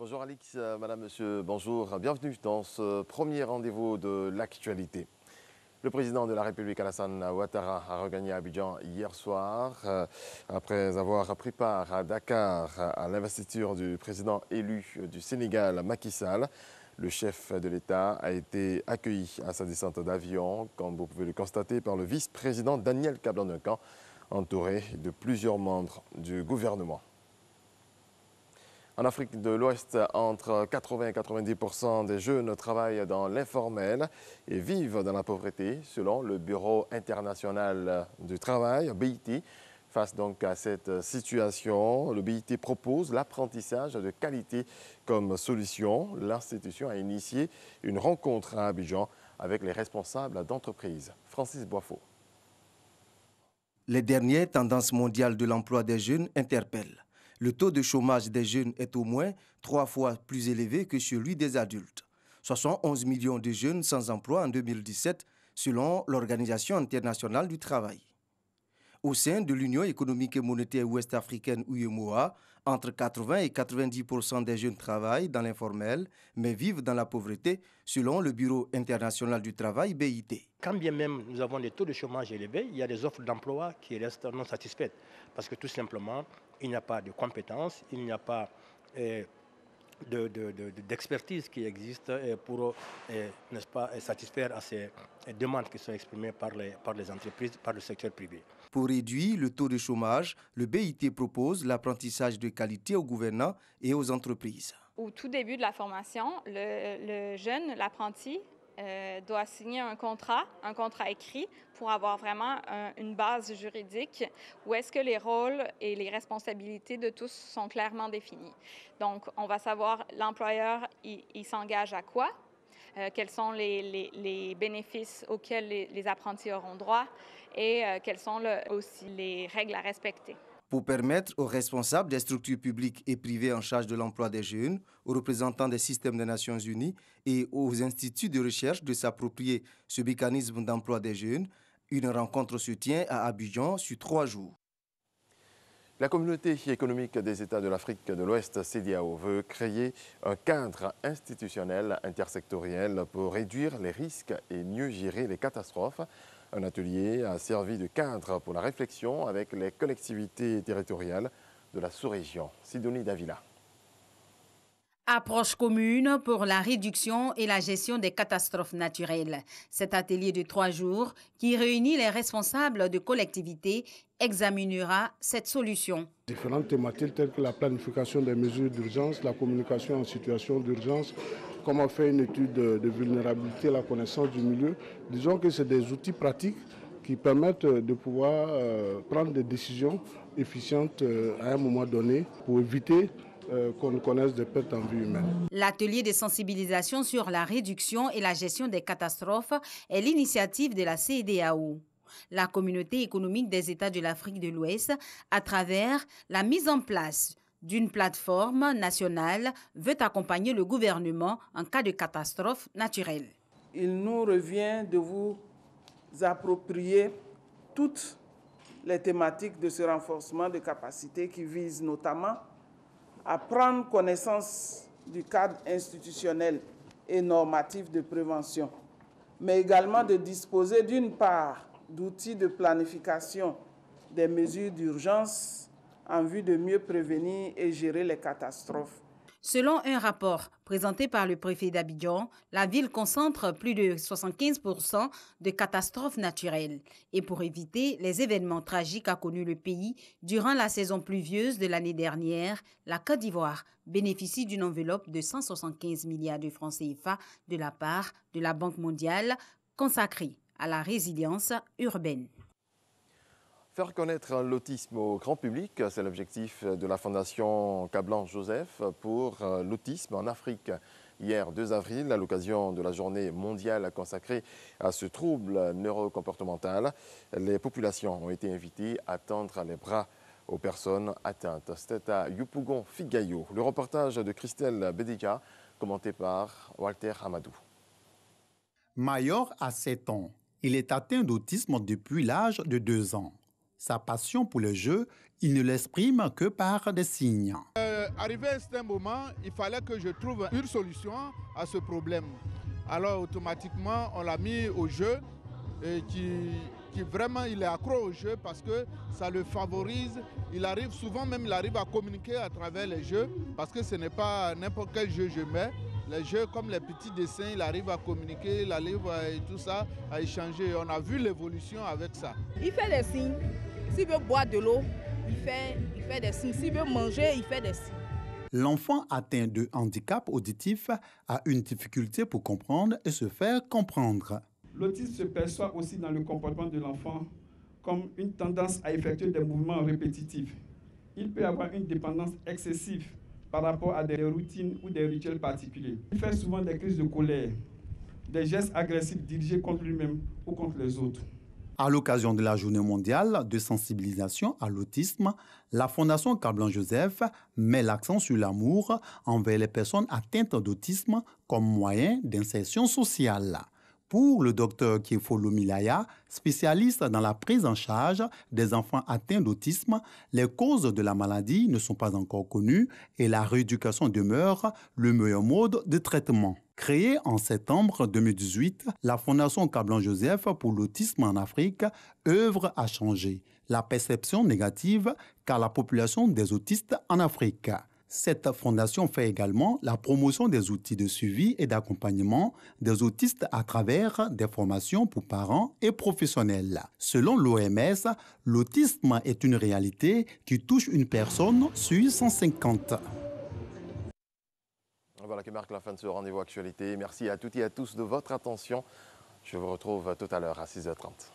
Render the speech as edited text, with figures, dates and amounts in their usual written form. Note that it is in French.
Bonjour Alix, madame, monsieur, bonjour. Bienvenue dans ce premier rendez-vous de l'actualité. Le président de la République, Alassane Ouattara, a regagné Abidjan hier soir après avoir pris part à Dakar à l'investiture du président élu du Sénégal, Macky Sall. Le chef de l'État a été accueilli à sa descente d'avion, comme vous pouvez le constater, par le vice-président Daniel Kablan-Duncan, entouré de plusieurs membres du gouvernement. En Afrique de l'Ouest, entre 80 et 90% des jeunes travaillent dans l'informel et vivent dans la pauvreté, selon le Bureau international du travail, BIT. Face donc à cette situation, le BIT propose l'apprentissage de qualité comme solution. L'institution a initié une rencontre à Abidjan avec les responsables d'entreprises. Francis Boifo. Les dernières tendances mondiales de l'emploi des jeunes interpellent. Le taux de chômage des jeunes est au moins 3 fois plus élevé que celui des adultes. 71 millions de jeunes sans emploi en 2017, selon l'Organisation internationale du travail. Au sein de l'Union économique et monétaire ouest-africaine UEMOA, entre 80 et 90% des jeunes travaillent dans l'informel, mais vivent dans la pauvreté, selon le Bureau international du travail, BIT. Quand bien même nous avons des taux de chômage élevés, il y a des offres d'emploi qui restent non satisfaites. Parce que tout simplement, il n'y a pas de compétences, il n'y a pas d'expertise qui existe pour n'est-ce pas, satisfaire à ces demandes qui sont exprimées par les entreprises, par le secteur privé. Pour réduire le taux de chômage, le BIT propose l'apprentissage de qualité aux gouvernants et aux entreprises. Au tout début de la formation, le jeune, l'apprenti, doit signer un contrat écrit pour avoir vraiment une base juridique où est-ce que les rôles et les responsabilités de tous sont clairement définis. Donc, on va savoir l'employeur, il s'engage à quoi, quels sont les bénéfices auxquels les apprentis auront droit et quelles sont aussi les règles à respecter. Pour permettre aux responsables des structures publiques et privées en charge de l'emploi des jeunes, aux représentants des systèmes des Nations Unies et aux instituts de recherche de s'approprier ce mécanisme d'emploi des jeunes, une rencontre se tient à Abidjan sur 3 jours. La communauté économique des États de l'Afrique de l'Ouest, CEDEAO, veut créer un cadre institutionnel intersectoriel pour réduire les risques et mieux gérer les catastrophes. Un atelier a servi de cadre pour la réflexion avec les collectivités territoriales de la sous-région. Sidonie Davila. Approche commune pour la réduction et la gestion des catastrophes naturelles. Cet atelier de 3 jours, qui réunit les responsables de collectivités, examinera cette solution. Différentes thématiques telles que la planification des mesures d'urgence, la communication en situation d'urgence, comment faire une étude de vulnérabilité, la connaissance du milieu. Disons que c'est des outils pratiques qui permettent de pouvoir prendre des décisions efficientes à un moment donné pour éviter qu'on connaisse des pertes en vie humaine. L'atelier de sensibilisation sur la réduction et la gestion des catastrophes est l'initiative de la CEDEAO, la communauté économique des États de l'Afrique de l'Ouest, à travers la mise en place d'une plateforme nationale, veut accompagner le gouvernement en cas de catastrophe naturelle. Il nous revient de vous approprier toutes les thématiques de ce renforcement de capacité qui visent notamment à prendre connaissance du cadre institutionnel et normatif de prévention, mais également de disposer d'une part d'outils de planification des mesures d'urgence en vue de mieux prévenir et gérer les catastrophes. Selon un rapport présenté par le préfet d'Abidjan, la ville concentre plus de 75% de catastrophes naturelles. Et pour éviter les événements tragiques qu'a connus le pays durant la saison pluvieuse de l'année dernière, la Côte d'Ivoire bénéficie d'une enveloppe de 175 milliards de francs CFA de la part de la Banque mondiale consacrée à la résilience urbaine. Faire connaître l'autisme au grand public, c'est l'objectif de la Fondation Kablan-Joseph pour l'autisme en Afrique. Hier, 2 avril, à l'occasion de la journée mondiale consacrée à ce trouble neurocomportemental, les populations ont été invitées à tendre les bras aux personnes atteintes. C'était à Yopougon, Figayo. Le reportage de Christelle Bédika, commenté par Walter Hamadou. Mayor a 7 ans. Il est atteint d'autisme depuis l'âge de 2 ans. Sa passion pour le jeu, il ne l'exprime que par des signes. arrivé à un certain moment, il fallait que je trouve une solution à ce problème. Alors automatiquement, on l'a mis au jeu et qui vraiment il est accro au jeu parce que ça le favorise. Il arrive à communiquer à travers les jeux parce que ce n'est pas n'importe quel jeu je mets. Les jeux comme les petits dessins, il arrive à communiquer, il arrive et tout ça, à échanger. On a vu l'évolution avec ça. Il fait des signes. S'il veut boire de l'eau, il fait des signes. S'il veut manger, il fait des signes. L'enfant atteint de handicap auditif a une difficulté pour comprendre et se faire comprendre. L'autisme se perçoit aussi dans le comportement de l'enfant comme une tendance à effectuer des mouvements répétitifs. Il peut avoir une dépendance excessive par rapport à des routines ou des rituels particuliers. Il fait souvent des crises de colère, des gestes agressifs dirigés contre lui-même ou contre les autres. À l'occasion de la Journée mondiale de sensibilisation à l'autisme, la Fondation Carl Blanc Joseph met l'accent sur l'amour envers les personnes atteintes d'autisme comme moyen d'insertion sociale. Pour le docteur Kiefolo Milaya, spécialiste dans la prise en charge des enfants atteints d'autisme, les causes de la maladie ne sont pas encore connues et la rééducation demeure le meilleur mode de traitement. Créée en septembre 2018, la Fondation Carl Blanc Joseph pour l'autisme en Afrique œuvre à changer la perception négative qu'a la population des autistes en Afrique. Cette fondation fait également la promotion des outils de suivi et d'accompagnement des autistes à travers des formations pour parents et professionnels. Selon l'OMS, l'autisme est une réalité qui touche une personne sur 150. Voilà qui marque la fin de ce rendez-vous actualité. Merci à toutes et à tous de votre attention. Je vous retrouve tout à l'heure à 6h30.